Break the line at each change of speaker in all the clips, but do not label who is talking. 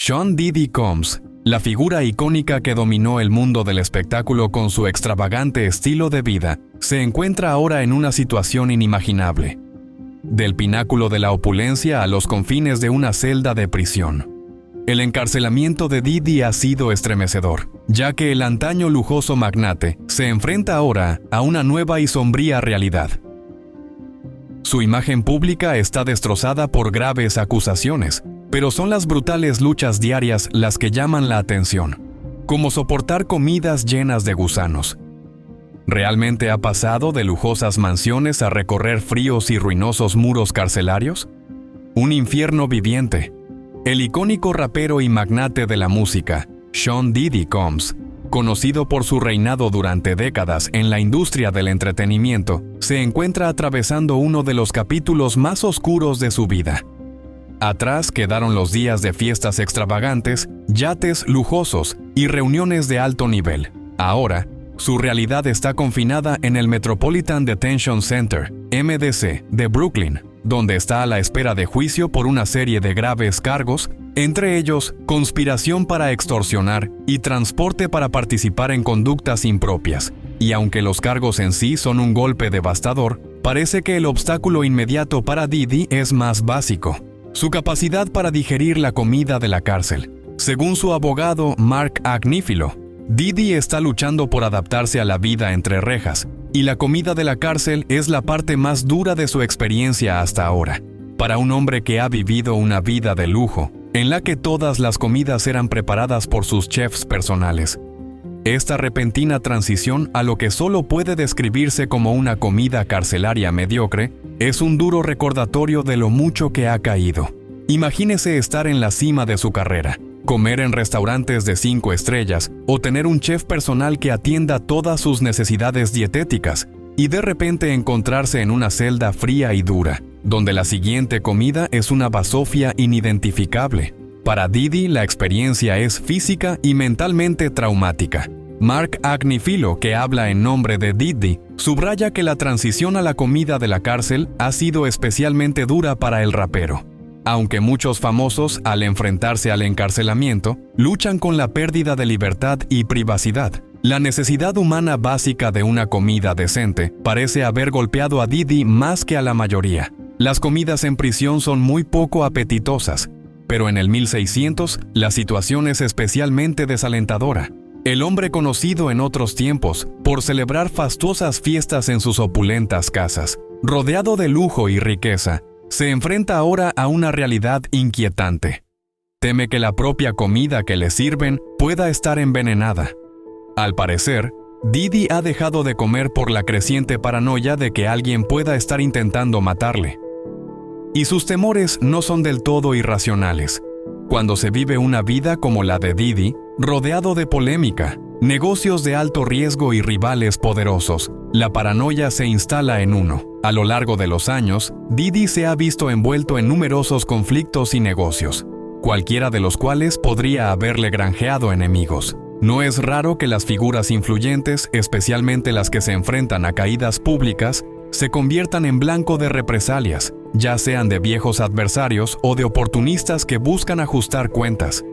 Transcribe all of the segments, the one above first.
Sean Diddy Combs, la figura icónica que dominó el mundo del espectáculo con su extravagante estilo de vida, se encuentra ahora en una situación inimaginable. Del pináculo de la opulencia a los confines de una celda de prisión. El encarcelamiento de Diddy ha sido estremecedor, ya que el antaño lujoso magnate se enfrenta ahora a una nueva y sombría realidad. Su imagen pública está destrozada por graves acusaciones, pero son las brutales luchas diarias las que llaman la atención, como soportar comidas llenas de gusanos. ¿Realmente ha pasado de lujosas mansiones a recorrer fríos y ruinosos muros carcelarios? Un infierno viviente. El icónico rapero y magnate de la música, Sean Diddy Combs, conocido por su reinado durante décadas en la industria del entretenimiento, se encuentra atravesando uno de los capítulos más oscuros de su vida. Atrás quedaron los días de fiestas extravagantes, yates lujosos y reuniones de alto nivel. Ahora, su realidad está confinada en el Metropolitan Detention Center, MDC, de Brooklyn, donde está a la espera de juicio por una serie de graves cargos, entre ellos conspiración para extorsionar y transporte para participar en conductas impropias. Y aunque los cargos en sí son un golpe devastador, parece que el obstáculo inmediato para Diddy es más básico: su capacidad para digerir la comida de la cárcel. Según su abogado Mark Agnifilo, Diddy está luchando por adaptarse a la vida entre rejas, y la comida de la cárcel es la parte más dura de su experiencia hasta ahora. Para un hombre que ha vivido una vida de lujo, en la que todas las comidas eran preparadas por sus chefs personales, esta repentina transición a lo que solo puede describirse como una comida carcelaria mediocre es un duro recordatorio de lo mucho que ha caído. Imagínese estar en la cima de su carrera, comer en restaurantes de 5 estrellas o tener un chef personal que atienda todas sus necesidades dietéticas y de repente encontrarse en una celda fría y dura, donde la siguiente comida es una basofia inidentificable. Para Diddy, la experiencia es física y mentalmente traumática. Mark Agnifilo, que habla en nombre de Diddy, subraya que la transición a la comida de la cárcel ha sido especialmente dura para el rapero. Aunque muchos famosos, al enfrentarse al encarcelamiento, luchan con la pérdida de libertad y privacidad, la necesidad humana básica de una comida decente parece haber golpeado a Diddy más que a la mayoría. Las comidas en prisión son muy poco apetitosas, pero en el 1600 la situación es especialmente desalentadora. El hombre conocido en otros tiempos por celebrar fastuosas fiestas en sus opulentas casas, rodeado de lujo y riqueza, se enfrenta ahora a una realidad inquietante. Teme que la propia comida que le sirven pueda estar envenenada. Al parecer, Diddy ha dejado de comer por la creciente paranoia de que alguien pueda estar intentando matarle. Y sus temores no son del todo irracionales. Cuando se vive una vida como la de Diddy, rodeado de polémica, negocios de alto riesgo y rivales poderosos, la paranoia se instala en uno. A lo largo de los años, Diddy se ha visto envuelto en numerosos conflictos y negocios, cualquiera de los cuales podría haberle granjeado enemigos. No es raro que las figuras influyentes, especialmente las que se enfrentan a caídas públicas, se conviertan en blanco de represalias, ya sean de viejos adversarios o de oportunistas que buscan ajustar cuentas.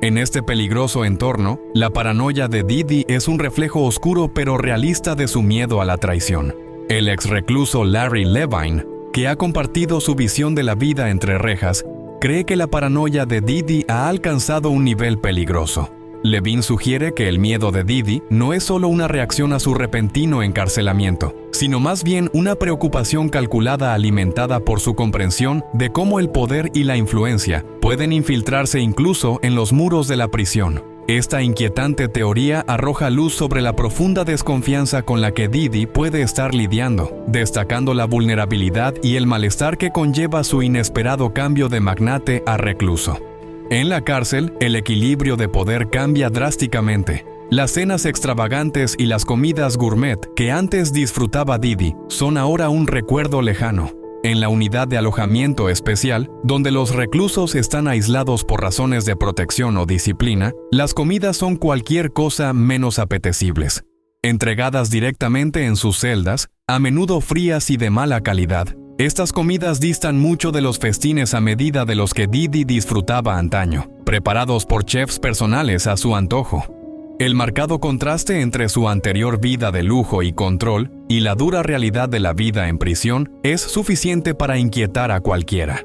En este peligroso entorno, la paranoia de Diddy es un reflejo oscuro pero realista de su miedo a la traición. El ex recluso Larry Levine, que ha compartido su visión de la vida entre rejas, cree que la paranoia de Diddy ha alcanzado un nivel peligroso. Levine sugiere que el miedo de Diddy no es solo una reacción a su repentino encarcelamiento, sino más bien una preocupación calculada alimentada por su comprensión de cómo el poder y la influencia pueden infiltrarse incluso en los muros de la prisión. Esta inquietante teoría arroja luz sobre la profunda desconfianza con la que Diddy puede estar lidiando, destacando la vulnerabilidad y el malestar que conlleva su inesperado cambio de magnate a recluso. En la cárcel, el equilibrio de poder cambia drásticamente. Las cenas extravagantes y las comidas gourmet que antes disfrutaba Diddy son ahora un recuerdo lejano. En la unidad de alojamiento especial, donde los reclusos están aislados por razones de protección o disciplina, las comidas son cualquier cosa menos apetecibles. Entregadas directamente en sus celdas, a menudo frías y de mala calidad, Estas comidas distan mucho de los festines a medida de los que Didi disfrutaba antaño, preparados por chefs personales a su antojo. El marcado contraste entre su anterior vida de lujo y control y la dura realidad de la vida en prisión es suficiente para inquietar a cualquiera.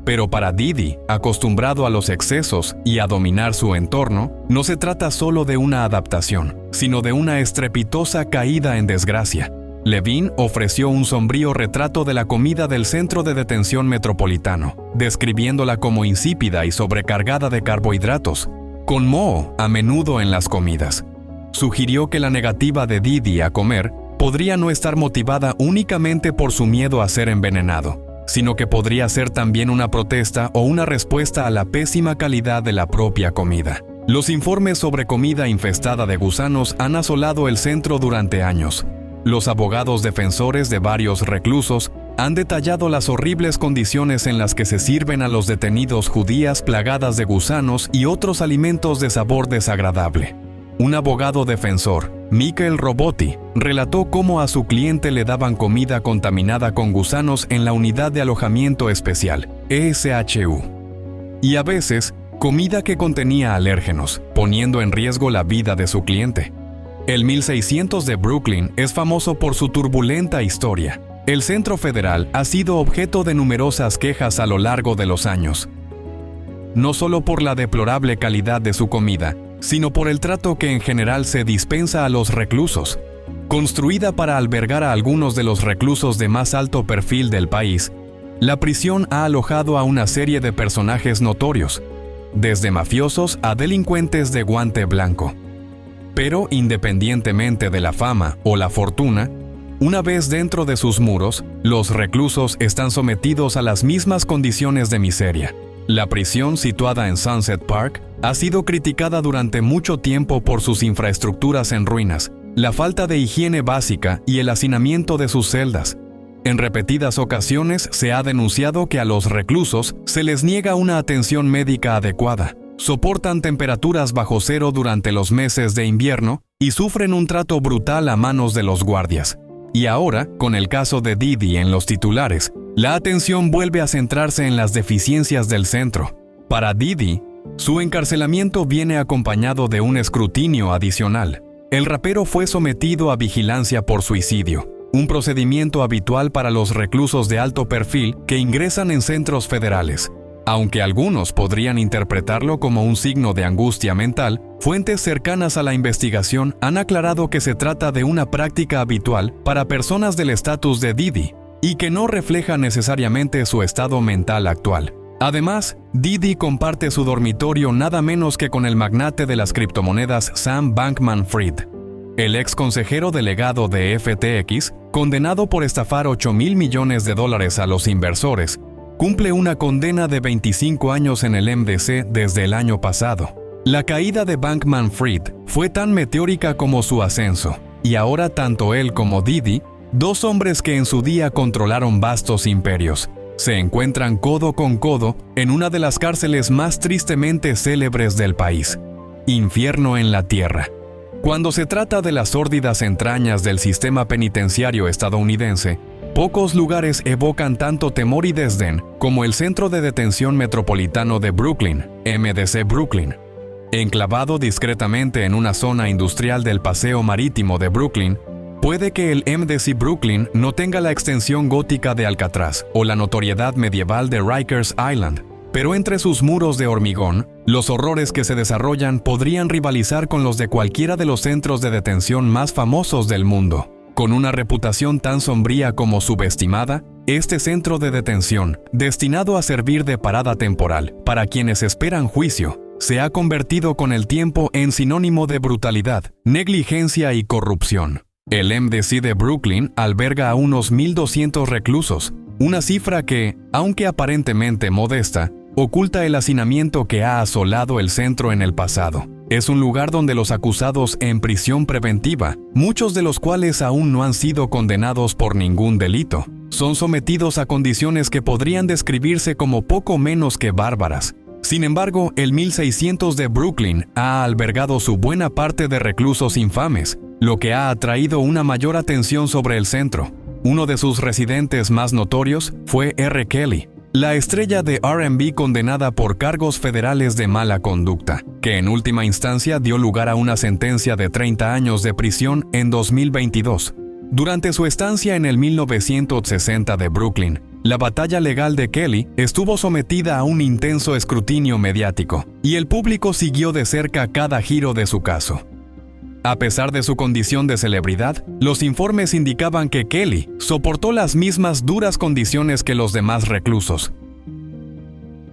Pero para Didi, acostumbrado a los excesos y a dominar su entorno, no se trata solo de una adaptación, sino de una estrepitosa caída en desgracia. Levine ofreció un sombrío retrato de la comida del Centro de Detención Metropolitano, describiéndola como insípida y sobrecargada de carbohidratos, con moho a menudo en las comidas. Sugirió que la negativa de Didi a comer podría no estar motivada únicamente por su miedo a ser envenenado, sino que podría ser también una protesta o una respuesta a la pésima calidad de la propia comida. Los informes sobre comida infestada de gusanos han asolado el centro durante años. Los abogados defensores de varios reclusos han detallado las horribles condiciones en las que se sirven a los detenidos judías plagadas de gusanos y otros alimentos de sabor desagradable. Un abogado defensor, Michael Robotti, relató cómo a su cliente le daban comida contaminada con gusanos en la unidad de alojamiento especial, ESHU. Y a veces, comida que contenía alérgenos, poniendo en riesgo la vida de su cliente. El 1600 de Brooklyn es famoso por su turbulenta historia. El Centro Federal ha sido objeto de numerosas quejas a lo largo de los años. No solo por la deplorable calidad de su comida, sino por el trato que en general se dispensa a los reclusos. Construida para albergar a algunos de los reclusos de más alto perfil del país, la prisión ha alojado a una serie de personajes notorios, desde mafiosos a delincuentes de guante blanco. Pero independientemente de la fama o la fortuna, una vez dentro de sus muros, los reclusos están sometidos a las mismas condiciones de miseria. La prisión situada en Sunset Park ha sido criticada durante mucho tiempo por sus infraestructuras en ruinas, la falta de higiene básica y el hacinamiento de sus celdas. En repetidas ocasiones se ha denunciado que a los reclusos se les niega una atención médica adecuada, soportan temperaturas bajo cero durante los meses de invierno y sufren un trato brutal a manos de los guardias. Y ahora, con el caso de Didi en los titulares, la atención vuelve a centrarse en las deficiencias del centro. Para Didi, su encarcelamiento viene acompañado de un escrutinio adicional. El rapero fue sometido a vigilancia por suicidio, un procedimiento habitual para los reclusos de alto perfil que ingresan en centros federales. Aunque algunos podrían interpretarlo como un signo de angustia mental, fuentes cercanas a la investigación han aclarado que se trata de una práctica habitual para personas del estatus de Didi y que no refleja necesariamente su estado mental actual. Además, Didi comparte su dormitorio nada menos que con el magnate de las criptomonedas Sam Bankman-Fried. El ex consejero delegado de FTX, condenado por estafar $8,000 millones a los inversores, cumple una condena de 25 años en el MDC desde el año pasado. La caída de Bankman-Fried fue tan meteórica como su ascenso, y ahora tanto él como Didi, dos hombres que en su día controlaron vastos imperios, se encuentran codo con codo en una de las cárceles más tristemente célebres del país, Infierno en la Tierra. Cuando se trata de las sórdidas entrañas del sistema penitenciario estadounidense, pocos lugares evocan tanto temor y desdén como el Centro de Detención Metropolitano de Brooklyn, MDC Brooklyn. Enclavado discretamente en una zona industrial del Paseo Marítimo de Brooklyn, puede que el MDC Brooklyn no tenga la extensión gótica de Alcatraz o la notoriedad medieval de Rikers Island, pero entre sus muros de hormigón, los horrores que se desarrollan podrían rivalizar con los de cualquiera de los centros de detención más famosos del mundo. Con una reputación tan sombría como subestimada, este centro de detención, destinado a servir de parada temporal para quienes esperan juicio, se ha convertido con el tiempo en sinónimo de brutalidad, negligencia y corrupción. El MDC de Brooklyn alberga a unos 1,200 reclusos, una cifra que, aunque aparentemente modesta, oculta el hacinamiento que ha asolado el centro en el pasado. Es un lugar donde los acusados en prisión preventiva, muchos de los cuales aún no han sido condenados por ningún delito, son sometidos a condiciones que podrían describirse como poco menos que bárbaras. Sin embargo, el 1600 de Brooklyn ha albergado su buena parte de reclusos infames, lo que ha atraído una mayor atención sobre el centro. Uno de sus residentes más notorios fue R. Kelly, la estrella de R&B condenada por cargos federales de mala conducta, que en última instancia dio lugar a una sentencia de 30 años de prisión en 2022. Durante su estancia en el 1960 de Brooklyn, la batalla legal de Kelly estuvo sometida a un intenso escrutinio mediático, y el público siguió de cerca cada giro de su caso. A pesar de su condición de celebridad, los informes indicaban que Kelly soportó las mismas duras condiciones que los demás reclusos.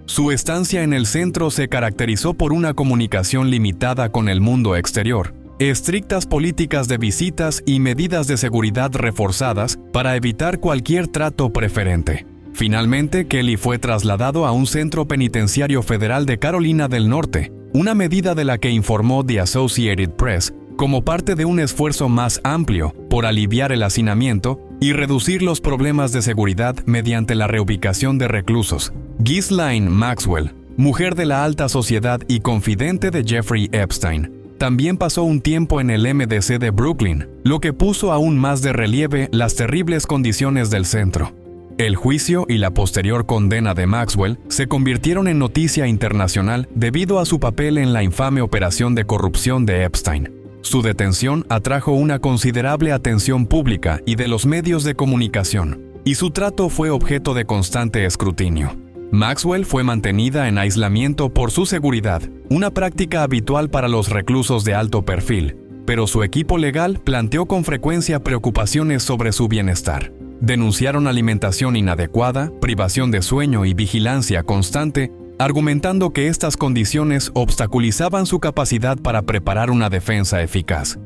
Su estancia en el centro se caracterizó por una comunicación limitada con el mundo exterior, estrictas políticas de visitas y medidas de seguridad reforzadas para evitar cualquier trato preferente. Finalmente, Kelly fue trasladado a un centro penitenciario federal de Carolina del Norte, una medida de la que informó The Associated Press, como parte de un esfuerzo más amplio por aliviar el hacinamiento y reducir los problemas de seguridad mediante la reubicación de reclusos. Ghislaine Maxwell, mujer de la alta sociedad y confidente de Jeffrey Epstein, también pasó un tiempo en el MDC de Brooklyn, lo que puso aún más de relieve las terribles condiciones del centro. El juicio y la posterior condena de Maxwell se convirtieron en noticia internacional debido a su papel en la infame operación de corrupción de Epstein. Su detención atrajo una considerable atención pública y de los medios de comunicación, y su trato fue objeto de constante escrutinio. Maxwell fue mantenida en aislamiento por su seguridad, una práctica habitual para los reclusos de alto perfil, pero su equipo legal planteó con frecuencia preocupaciones sobre su bienestar. Denunciaron alimentación inadecuada, privación de sueño y vigilancia constante, argumentando que estas condiciones obstaculizaban su capacidad para preparar una defensa eficaz.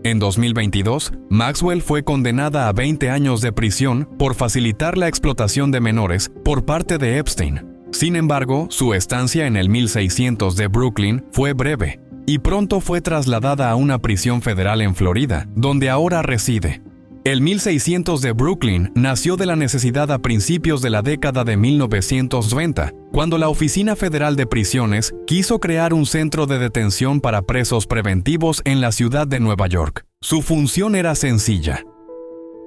En 2022, Maxwell fue condenada a 20 años de prisión por facilitar la explotación de menores por parte de Epstein. Sin embargo, su estancia en el 1600 de Brooklyn fue breve, y pronto fue trasladada a una prisión federal en Florida, donde ahora reside. El 1600 de Brooklyn nació de la necesidad a principios de la década de 1990, cuando la Oficina Federal de Prisiones quiso crear un centro de detención para presos preventivos en la ciudad de Nueva York. Su función era sencilla: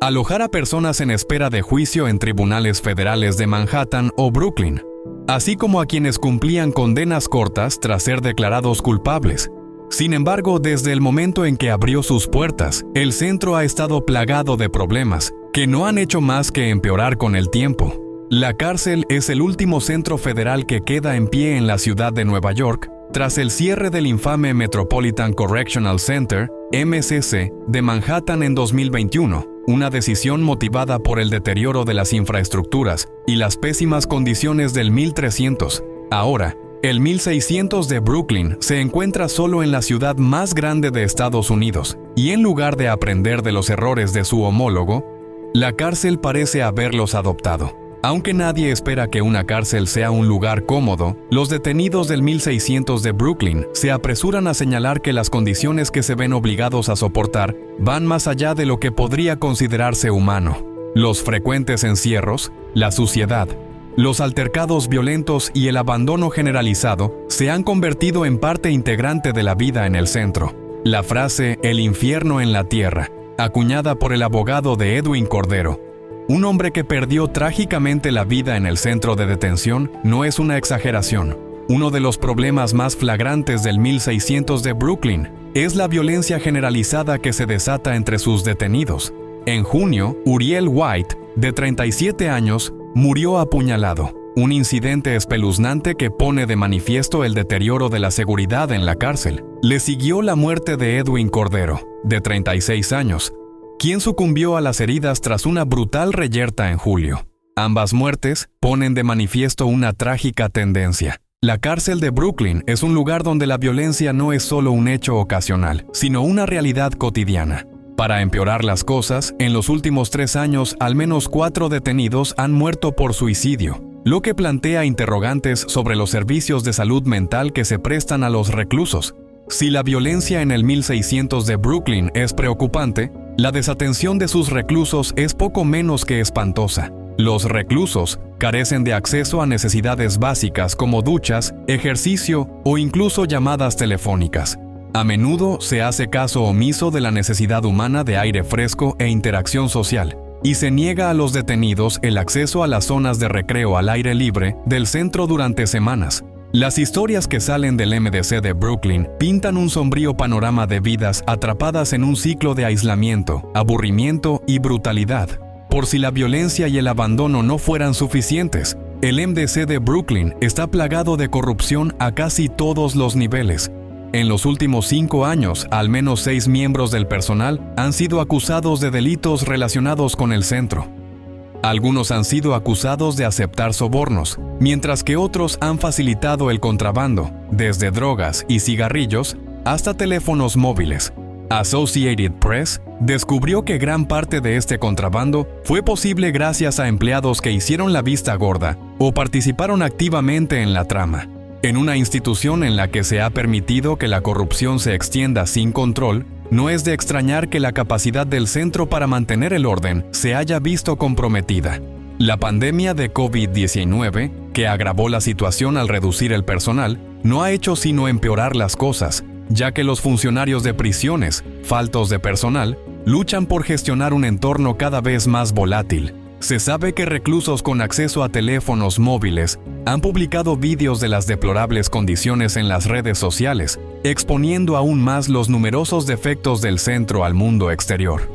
alojar a personas en espera de juicio en tribunales federales de Manhattan o Brooklyn, así como a quienes cumplían condenas cortas tras ser declarados culpables. Sin embargo, desde el momento en que abrió sus puertas, el centro ha estado plagado de problemas, que no han hecho más que empeorar con el tiempo. La cárcel es el último centro federal que queda en pie en la ciudad de Nueva York, tras el cierre del infame Metropolitan Correctional Center, MCC, de Manhattan en 2021, una decisión motivada por el deterioro de las infraestructuras y las pésimas condiciones del 1300. Ahora, el 1600 de Brooklyn se encuentra solo en la ciudad más grande de Estados Unidos, y en lugar de aprender de los errores de su homólogo, la cárcel parece haberlos adoptado. Aunque nadie espera que una cárcel sea un lugar cómodo, los detenidos del 1600 de Brooklyn se apresuran a señalar que las condiciones que se ven obligados a soportar van más allá de lo que podría considerarse humano. Los frecuentes encierros, la suciedad, los altercados violentos y el abandono generalizado se han convertido en parte integrante de la vida en el centro. La frase «el infierno en la tierra», acuñada por el abogado de Edwin Cordero, un hombre que perdió trágicamente la vida en el centro de detención, no es una exageración. Uno de los problemas más flagrantes del 1600 de Brooklyn es la violencia generalizada que se desata entre sus detenidos. En junio, Uriel White, de 37 años, murió apuñalado, un incidente espeluznante que pone de manifiesto el deterioro de la seguridad en la cárcel. Le siguió la muerte de Edwin Cordero, de 36 años, quien sucumbió a las heridas tras una brutal reyerta en julio. Ambas muertes ponen de manifiesto una trágica tendencia. La cárcel de Brooklyn es un lugar donde la violencia no es solo un hecho ocasional, sino una realidad cotidiana. Para empeorar las cosas, en los últimos 3 años, al menos 4 detenidos han muerto por suicidio, lo que plantea interrogantes sobre los servicios de salud mental que se prestan a los reclusos. Si la violencia en el 1600 de Brooklyn es preocupante, la desatención de sus reclusos es poco menos que espantosa. Los reclusos carecen de acceso a necesidades básicas como duchas, ejercicio o incluso llamadas telefónicas. A menudo se hace caso omiso de la necesidad humana de aire fresco e interacción social, y se niega a los detenidos el acceso a las zonas de recreo al aire libre del centro durante semanas. Las historias que salen del MDC de Brooklyn pintan un sombrío panorama de vidas atrapadas en un ciclo de aislamiento, aburrimiento y brutalidad. Por si la violencia y el abandono no fueran suficientes, el MDC de Brooklyn está plagado de corrupción a casi todos los niveles. En los últimos 5 años, al menos 6 miembros del personal han sido acusados de delitos relacionados con el centro. Algunos han sido acusados de aceptar sobornos, mientras que otros han facilitado el contrabando, desde drogas y cigarrillos hasta teléfonos móviles. Associated Press descubrió que gran parte de este contrabando fue posible gracias a empleados que hicieron la vista gorda o participaron activamente en la trama. En una institución en la que se ha permitido que la corrupción se extienda sin control, no es de extrañar que la capacidad del centro para mantener el orden se haya visto comprometida. La pandemia de COVID-19, que agravó la situación al reducir el personal, no ha hecho sino empeorar las cosas, ya que los funcionarios de prisiones, faltos de personal, luchan por gestionar un entorno cada vez más volátil. Se sabe que reclusos con acceso a teléfonos móviles han publicado vídeos de las deplorables condiciones en las redes sociales, exponiendo aún más los numerosos defectos del centro al mundo exterior.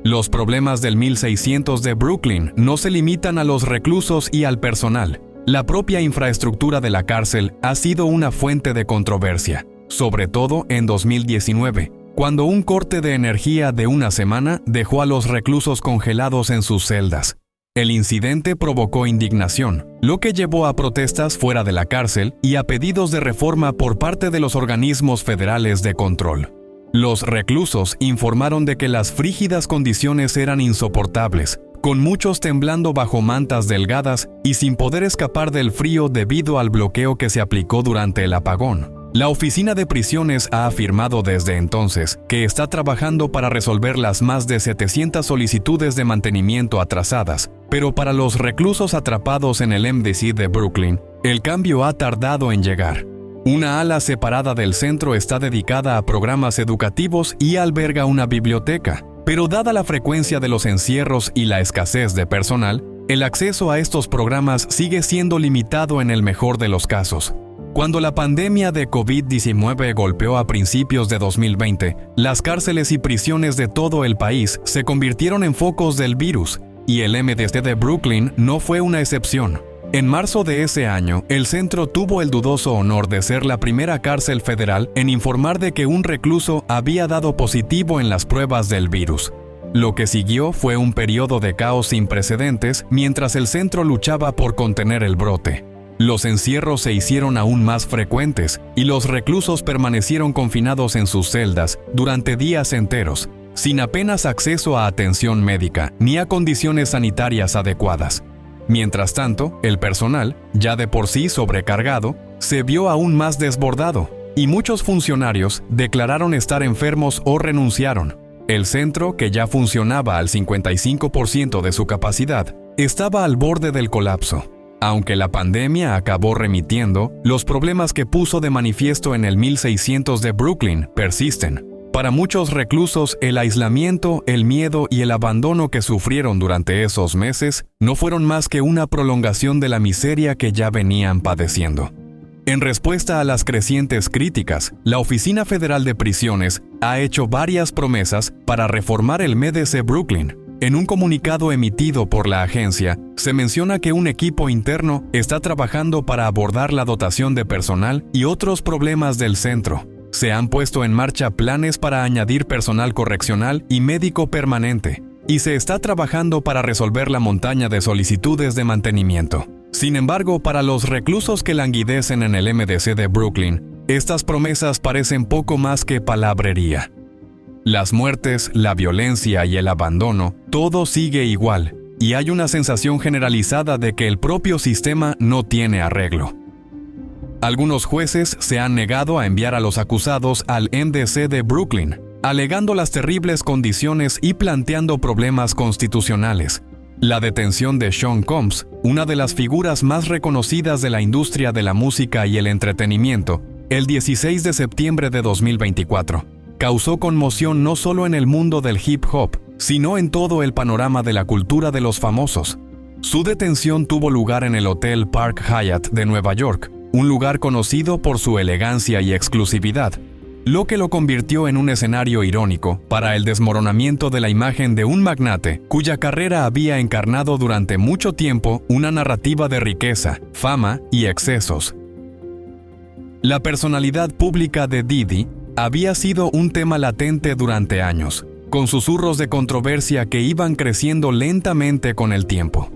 Los problemas del 1600 de Brooklyn no se limitan a los reclusos y al personal. La propia infraestructura de la cárcel ha sido una fuente de controversia, sobre todo en 2019. Cuando un corte de energía de una semana dejó a los reclusos congelados en sus celdas. El incidente provocó indignación, lo que llevó a protestas fuera de la cárcel y a pedidos de reforma por parte de los organismos federales de control. Los reclusos informaron de que las frígidas condiciones eran insoportables, con muchos temblando bajo mantas delgadas y sin poder escapar del frío debido al bloqueo que se aplicó durante el apagón. La Oficina de Prisiones ha afirmado desde entonces que está trabajando para resolver las más de 700 solicitudes de mantenimiento atrasadas, pero para los reclusos atrapados en el MDC de Brooklyn, el cambio ha tardado en llegar. Una ala separada del centro está dedicada a programas educativos y alberga una biblioteca, pero dada la frecuencia de los encierros y la escasez de personal, el acceso a estos programas sigue siendo limitado en el mejor de los casos. Cuando la pandemia de COVID-19 golpeó a principios de 2020, las cárceles y prisiones de todo el país se convirtieron en focos del virus, y el MDC de Brooklyn no fue una excepción. En marzo de ese año, el centro tuvo el dudoso honor de ser la primera cárcel federal en informar de que un recluso había dado positivo en las pruebas del virus. Lo que siguió fue un periodo de caos sin precedentes mientras el centro luchaba por contener el brote. Los encierros se hicieron aún más frecuentes y los reclusos permanecieron confinados en sus celdas durante días enteros, sin apenas acceso a atención médica ni a condiciones sanitarias adecuadas. Mientras tanto, el personal, ya de por sí sobrecargado, se vio aún más desbordado y muchos funcionarios declararon estar enfermos o renunciaron. El centro, que ya funcionaba al 55% de su capacidad, estaba al borde del colapso. Aunque la pandemia acabó remitiendo, los problemas que puso de manifiesto en el 1600 de Brooklyn persisten. Para muchos reclusos, el aislamiento, el miedo y el abandono que sufrieron durante esos meses no fueron más que una prolongación de la miseria que ya venían padeciendo. En respuesta a las crecientes críticas, la Oficina Federal de Prisiones ha hecho varias promesas para reformar el MDC Brooklyn. En un comunicado emitido por la agencia, se menciona que un equipo interno está trabajando para abordar la dotación de personal y otros problemas del centro. Se han puesto en marcha planes para añadir personal correccional y médico permanente, y se está trabajando para resolver la montaña de solicitudes de mantenimiento. Sin embargo, para los reclusos que languidecen en el MDC de Brooklyn, estas promesas parecen poco más que palabrería. Las muertes, la violencia y el abandono, todo sigue igual, y hay una sensación generalizada de que el propio sistema no tiene arreglo. Algunos jueces se han negado a enviar a los acusados al MDC de Brooklyn, alegando las terribles condiciones y planteando problemas constitucionales. La detención de Sean Combs, una de las figuras más reconocidas de la industria de la música y el entretenimiento, el 16 de septiembre de 2024, causó conmoción no solo en el mundo del hip hop, sino en todo el panorama de la cultura de los famosos. Su detención tuvo lugar en el Hotel Park Hyatt de Nueva York, un lugar conocido por su elegancia y exclusividad, lo que lo convirtió en un escenario irónico para el desmoronamiento de la imagen de un magnate cuya carrera había encarnado durante mucho tiempo una narrativa de riqueza, fama y excesos. La personalidad pública de Diddy había sido un tema latente durante años, con susurros de controversia que iban creciendo lentamente con el tiempo.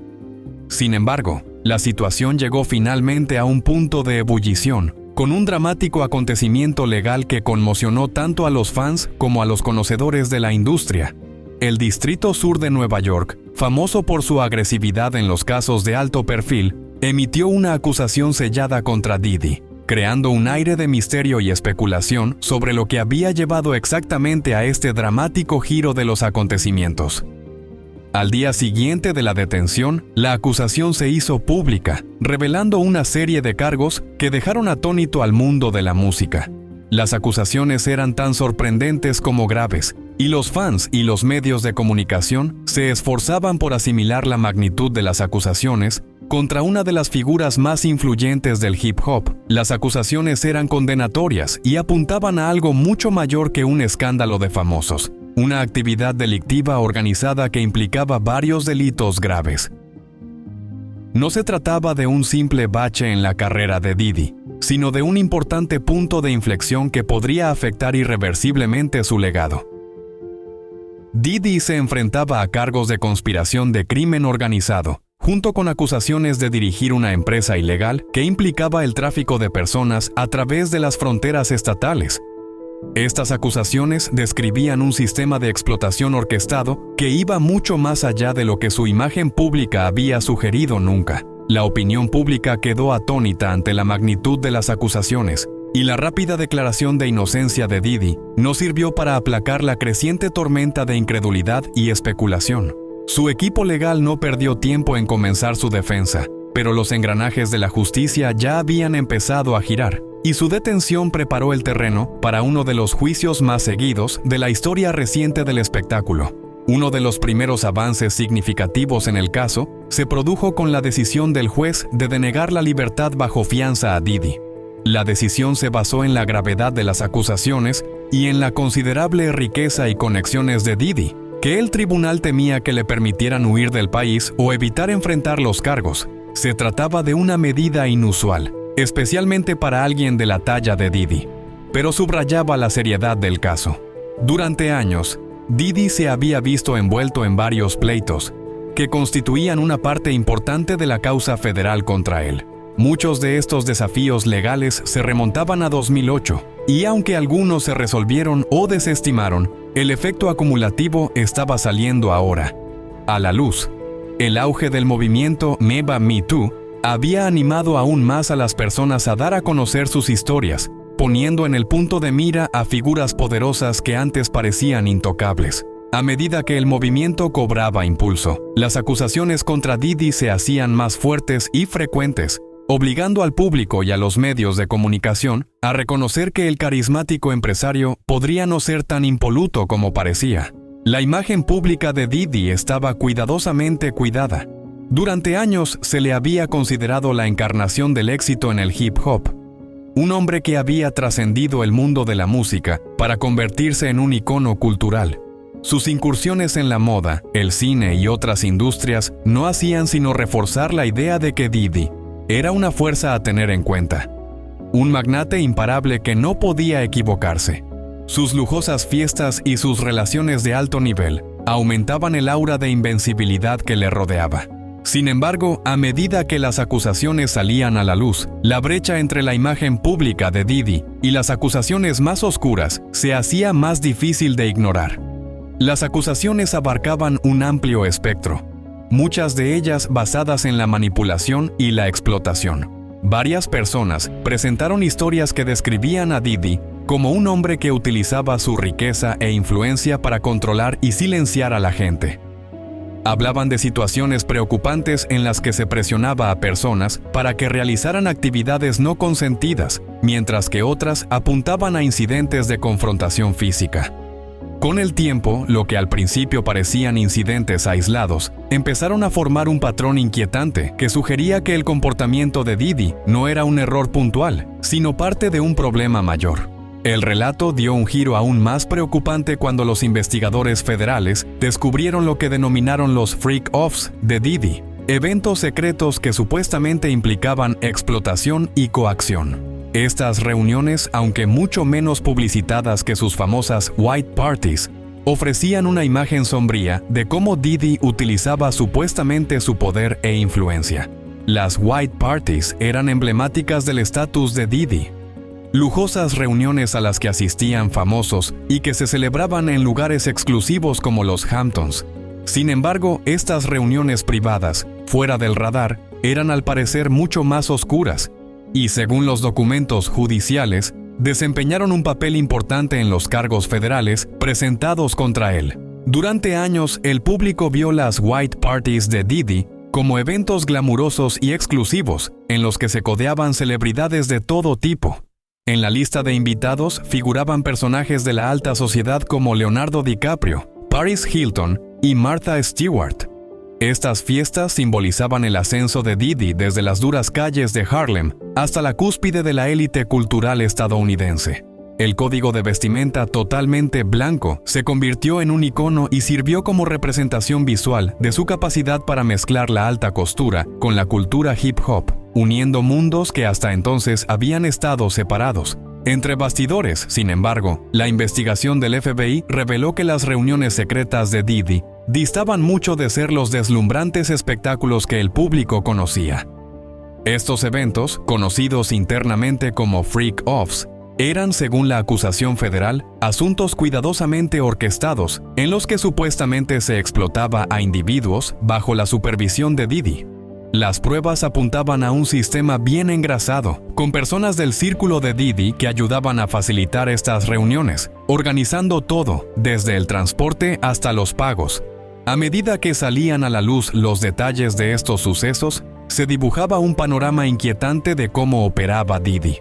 Sin embargo, la situación llegó finalmente a un punto de ebullición, con un dramático acontecimiento legal que conmocionó tanto a los fans como a los conocedores de la industria. El Distrito Sur de Nueva York, famoso por su agresividad en los casos de alto perfil, emitió una acusación sellada contra Diddy, creando un aire de misterio y especulación sobre lo que había llevado exactamente a este dramático giro de los acontecimientos. Al día siguiente de la detención, la acusación se hizo pública, revelando una serie de cargos que dejaron atónito al mundo de la música. Las acusaciones eran tan sorprendentes como graves, y los fans y los medios de comunicación se esforzaban por asimilar la magnitud de las acusaciones contra una de las figuras más influyentes del hip hop. Las acusaciones eran condenatorias y apuntaban a algo mucho mayor que un escándalo de famosos, una actividad delictiva organizada que implicaba varios delitos graves. No se trataba de un simple bache en la carrera de Diddy, sino de un importante punto de inflexión que podría afectar irreversiblemente su legado. Diddy se enfrentaba a cargos de conspiración de crimen organizado, junto con acusaciones de dirigir una empresa ilegal que implicaba el tráfico de personas a través de las fronteras estatales. Estas acusaciones describían un sistema de explotación orquestado que iba mucho más allá de lo que su imagen pública había sugerido nunca. La opinión pública quedó atónita ante la magnitud de las acusaciones, y la rápida declaración de inocencia de Diddy no sirvió para aplacar la creciente tormenta de incredulidad y especulación. Su equipo legal no perdió tiempo en comenzar su defensa, pero los engranajes de la justicia ya habían empezado a girar, y su detención preparó el terreno para uno de los juicios más seguidos de la historia reciente del espectáculo. Uno de los primeros avances significativos en el caso se produjo con la decisión del juez de denegar la libertad bajo fianza a Diddy. La decisión se basó en la gravedad de las acusaciones y en la considerable riqueza y conexiones de Diddy, que el tribunal temía que le permitieran huir del país o evitar enfrentar los cargos. Se trataba de una medida inusual, especialmente para alguien de la talla de Diddy, pero subrayaba la seriedad del caso. Durante años, Diddy se había visto envuelto en varios pleitos, que constituían una parte importante de la causa federal contra él. Muchos de estos desafíos legales se remontaban a 2008, y aunque algunos se resolvieron o desestimaron, el efecto acumulativo estaba saliendo ahora a la luz. El auge del movimiento Me Too había animado aún más a las personas a dar a conocer sus historias, poniendo en el punto de mira a figuras poderosas que antes parecían intocables. A medida que el movimiento cobraba impulso, las acusaciones contra Diddy se hacían más fuertes y frecuentes, obligando al público y a los medios de comunicación a reconocer que el carismático empresario podría no ser tan impoluto como parecía. La imagen pública de Diddy estaba cuidadosamente cuidada. Durante años se le había considerado la encarnación del éxito en el hip hop, un hombre que había trascendido el mundo de la música para convertirse en un icono cultural. Sus incursiones en la moda, el cine y otras industrias no hacían sino reforzar la idea de que Diddy era una fuerza a tener en cuenta, un magnate imparable que no podía equivocarse. Sus lujosas fiestas y sus relaciones de alto nivel aumentaban el aura de invencibilidad que le rodeaba. Sin embargo, a medida que las acusaciones salían a la luz, la brecha entre la imagen pública de Diddy y las acusaciones más oscuras se hacía más difícil de ignorar. Las acusaciones abarcaban un amplio espectro, muchas de ellas basadas en la manipulación y la explotación. Varias personas presentaron historias que describían a Diddy como un hombre que utilizaba su riqueza e influencia para controlar y silenciar a la gente. Hablaban de situaciones preocupantes en las que se presionaba a personas para que realizaran actividades no consentidas, mientras que otras apuntaban a incidentes de confrontación física. Con el tiempo, lo que al principio parecían incidentes aislados, empezaron a formar un patrón inquietante que sugería que el comportamiento de Didi no era un error puntual, sino parte de un problema mayor. El relato dio un giro aún más preocupante cuando los investigadores federales descubrieron lo que denominaron los freak-offs de Didi, eventos secretos que supuestamente implicaban explotación y coacción. Estas reuniones, aunque mucho menos publicitadas que sus famosas White Parties, ofrecían una imagen sombría de cómo Didi utilizaba supuestamente su poder e influencia. Las White Parties eran emblemáticas del estatus de Didi. Lujosas reuniones a las que asistían famosos y que se celebraban en lugares exclusivos como los Hamptons. Sin embargo, estas reuniones privadas, fuera del radar, eran al parecer mucho más oscuras, y según los documentos judiciales, desempeñaron un papel importante en los cargos federales presentados contra él. Durante años, el público vio las White Parties de Didi como eventos glamurosos y exclusivos, en los que se codeaban celebridades de todo tipo. En la lista de invitados figuraban personajes de la alta sociedad como Leonardo DiCaprio, Paris Hilton y Martha Stewart. Estas fiestas simbolizaban el ascenso de Didi desde las duras calles de Harlem hasta la cúspide de la élite cultural estadounidense. El código de vestimenta totalmente blanco se convirtió en un icono y sirvió como representación visual de su capacidad para mezclar la alta costura con la cultura hip hop, uniendo mundos que hasta entonces habían estado separados. Entre bastidores, sin embargo, la investigación del FBI reveló que las reuniones secretas de Didi distaban mucho de ser los deslumbrantes espectáculos que el público conocía. Estos eventos, conocidos internamente como freak-offs, eran, según la acusación federal, asuntos cuidadosamente orquestados en los que supuestamente se explotaba a individuos bajo la supervisión de Didi. Las pruebas apuntaban a un sistema bien engrasado, con personas del círculo de Didi que ayudaban a facilitar estas reuniones, organizando todo, desde el transporte hasta los pagos. A medida que salían a la luz los detalles de estos sucesos, se dibujaba un panorama inquietante de cómo operaba Didi.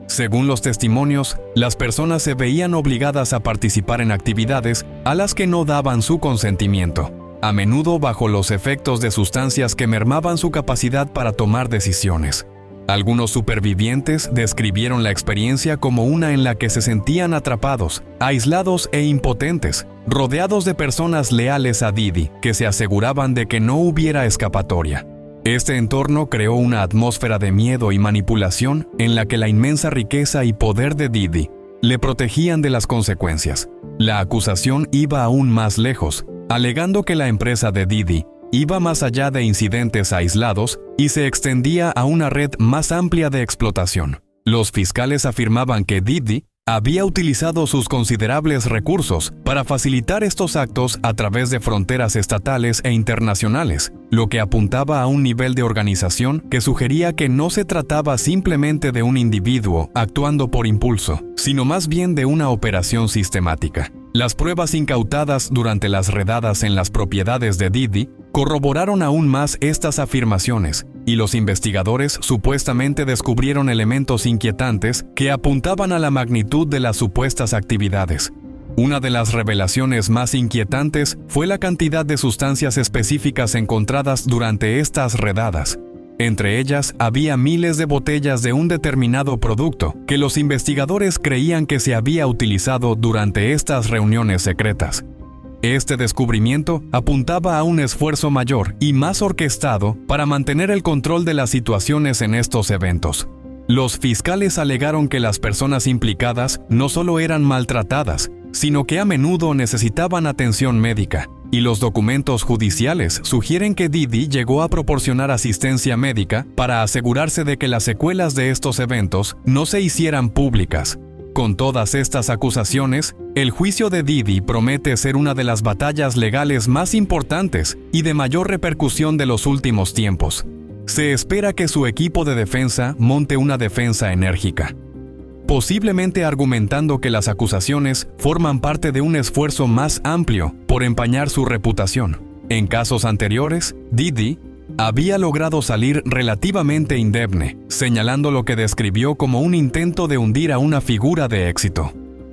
Según los testimonios, las personas se veían obligadas a participar en actividades a las que no daban su consentimiento, a menudo bajo los efectos de sustancias que mermaban su capacidad para tomar decisiones. Algunos supervivientes describieron la experiencia como una en la que se sentían atrapados, aislados e impotentes, rodeados de personas leales a Didi que se aseguraban de que no hubiera escapatoria. Este entorno creó una atmósfera de miedo y manipulación en la que la inmensa riqueza y poder de Didi le protegían de las consecuencias. La acusación iba aún más lejos, alegando que la empresa de Didi iba más allá de incidentes aislados y se extendía a una red más amplia de explotación. Los fiscales afirmaban que Didi había utilizado sus considerables recursos para facilitar estos actos a través de fronteras estatales e internacionales, lo que apuntaba a un nivel de organización que sugería que no se trataba simplemente de un individuo actuando por impulso, sino más bien de una operación sistemática. Las pruebas incautadas durante las redadas en las propiedades de Didi corroboraron aún más estas afirmaciones, y los investigadores supuestamente descubrieron elementos inquietantes que apuntaban a la magnitud de las supuestas actividades. Una de las revelaciones más inquietantes fue la cantidad de sustancias específicas encontradas durante estas redadas. Entre ellas había miles de botellas de un determinado producto que los investigadores creían que se había utilizado durante estas reuniones secretas. Este descubrimiento apuntaba a un esfuerzo mayor y más orquestado para mantener el control de las situaciones en estos eventos. Los fiscales alegaron que las personas implicadas no solo eran maltratadas, sino que a menudo necesitaban atención médica, y los documentos judiciales sugieren que Didi llegó a proporcionar asistencia médica para asegurarse de que las secuelas de estos eventos no se hicieran públicas. Con todas estas acusaciones, el juicio de Didi promete ser una de las batallas legales más importantes y de mayor repercusión de los últimos tiempos. Se espera que su equipo de defensa monte una defensa enérgica, posiblemente argumentando que las acusaciones forman parte de un esfuerzo más amplio por empañar su reputación. En casos anteriores, Didi había logrado salir relativamente indemne, señalando lo que describió como un intento de hundir a una figura de éxito.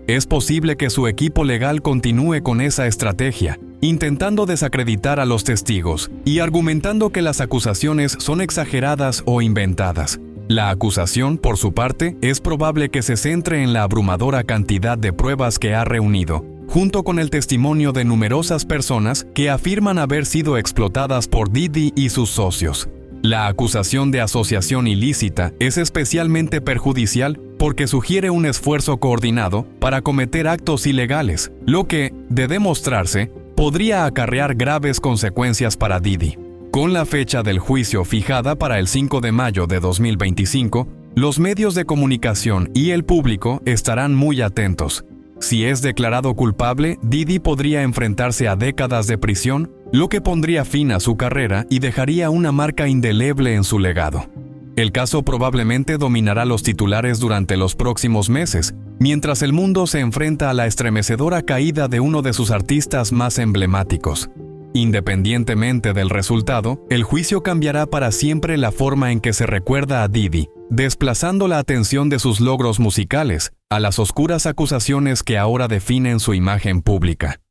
Es posible que su equipo legal continúe con esa estrategia, intentando desacreditar a los testigos y argumentando que las acusaciones son exageradas o inventadas. La acusación, por su parte, es probable que se centre en la abrumadora cantidad de pruebas que ha reunido, junto con el testimonio de numerosas personas que afirman haber sido explotadas por Diddy y sus socios. La acusación de asociación ilícita es especialmente perjudicial porque sugiere un esfuerzo coordinado para cometer actos ilegales, lo que, de demostrarse, podría acarrear graves consecuencias para Diddy. Con la fecha del juicio fijada para el 5 de mayo de 2025, los medios de comunicación y el público estarán muy atentos. Si es declarado culpable, Diddy podría enfrentarse a décadas de prisión, lo que pondría fin a su carrera y dejaría una marca indeleble en su legado. El caso probablemente dominará los titulares durante los próximos meses, mientras el mundo se enfrenta a la estremecedora caída de uno de sus artistas más emblemáticos. Independientemente del resultado, el juicio cambiará para siempre la forma en que se recuerda a Diddy, desplazando la atención de sus logros musicales a las oscuras acusaciones que ahora definen su imagen pública.